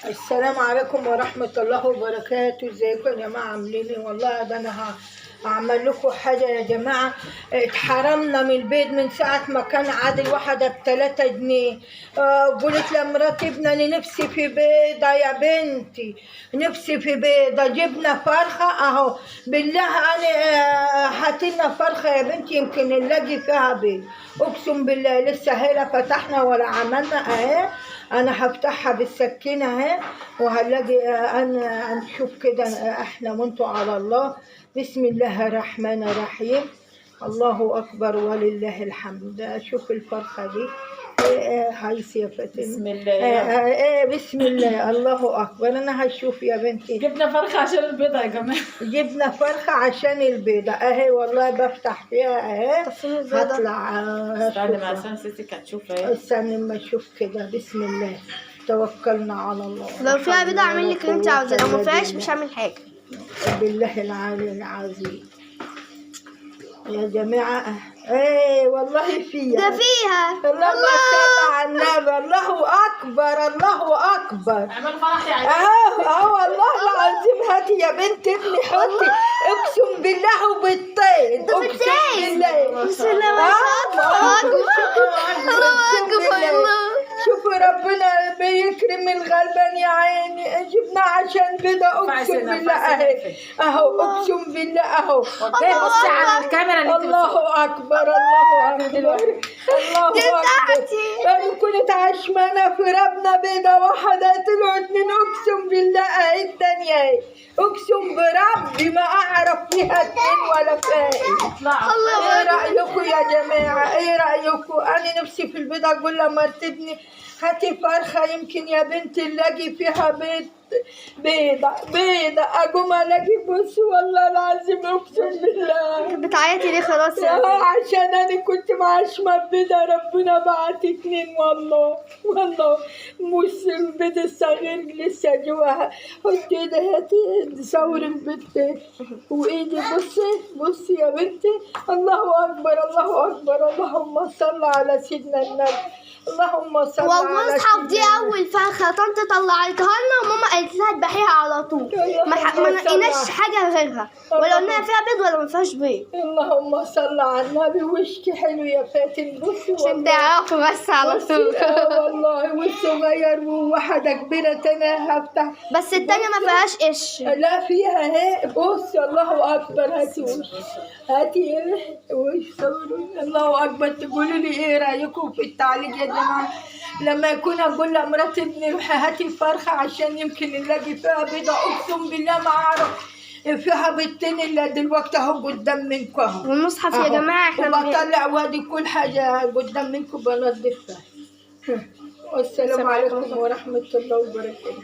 السلام عليكم ورحمة الله وبركاته. ازيكم يا جماعة عاملين ايه؟ والله ده انا هعمل لكم حاجة يا جماعة. اتحرمنا من البيض من ساعة ما كان عادل واحدة ب3 جنيه. قلت لمراتي ابني انا نفسي في بيضة يا بنتي، نفسي في بيضة. جبنا فرخة اهو، بالله انا هاتلنا فرخة يا بنتي يمكن نلاقي فيها بيض. اقسم بالله لسه هنا فتحنا ولا عملنا اهي. انا هفتحها بالسكينه اهي وهنلاقي انا هنشوف كده احنا وانتوا على الله. بسم الله الرحمن الرحيم، الله اكبر ولله الحمد. شوف الفرخه دي هاي يا فاتن. بسم الله بسم الله، الله اكبر. انا هشوف يا بنتي. جبنا فرخة عشان البيضة يا جماعة. جبنا فرخه عشان البيضه اهي، والله بفتح فيها اهي هطلع. استنى مع ستك هتشوف اهي. استنى اما اشوف كده. بسم الله توكلنا على الله. لو فيها بيضة اعمل لك اللي انت عاوزاه، لو ما فيهاش مش هعمل حاجة. بالله العلي العظيم يا جماعة. ايه والله فيها، ده فيها. اللهم صل على النبي. الله اكبر، الله اكبر. اعمل فرح يعني. اهو والله العظيم. هاتي يا بنت ابني حطي. اقسم بالله وبالطين. اقسم بالله. بسم الله ما شاء الله. الله اكبر الله. شوفوا ربنا بيكرم الغلبان يا عيني. جبنا عشان بيضة. اقسم بالله اهي اهو، اقسم بالله اهو. بصي على الكاميرا اللي الله اكبر، الله اكبر، الله اكبر. انا كنت عشمانه في ربنا بيضة واحدة طلعوا 2. اقسم بالله اهي الثانية اهي. اقسم بربي ما اعرف فيها 2 ولا فيها. ايه رايكم يا جماعه؟ ايه رايكم؟ انا نفسي في البيضة. اقول لمرتي ابني هاتي فرخه يمكن يا بنتي نلاقي فيها بيضة. اقوم الاقي بص والله العظيم اقسم بالله. بتعيطي ليه؟ خلاص عشان انا كنت معشمة بيضة ربنا بعت 2 والله. مش البيض الصغير لسه جواها. حطي ايدي هاتي صور البيض وايدي. بصي يا بنتي. الله اكبر، الله اكبر. اللهم صل على سيدنا النبي. اللهم صل على سيدنا والمصحف دي اول فرخة طنط طلعتها لنا وماما قالت لها اذبحيها على طول. ما نقيناش حاجة غيرها، ولا قلنا فيها بيض ولا ما فيهاش بيض. اللهم صل على النبي. وشك حلو يا فاتن. بصي عشان تعرفوا بس على طول. والله والصغير وواحدة كبيرة انا هفتح. بس التانية ما فيهاش قش. لا فيها اهي. بصي الله اكبر. هاتي وش، هاتي وش صوري. الله اكبر. تقولوا لي ايه رايكم في التعليق يا جماعه؟ لما يكون اقول لمراتي ابني روحي هاتي فرخه عشان يمكن نلاقي فيها بيضه. اقسم بالله ما اعرف فيها بيضتين الا دلوقتي اهو قدام منكم اهو. والمصحف يا جماعة احنا وبطلع وادي كل حاجه قدام منكم بنضفها. والسلام عليكم ورحمه الله وبركاته.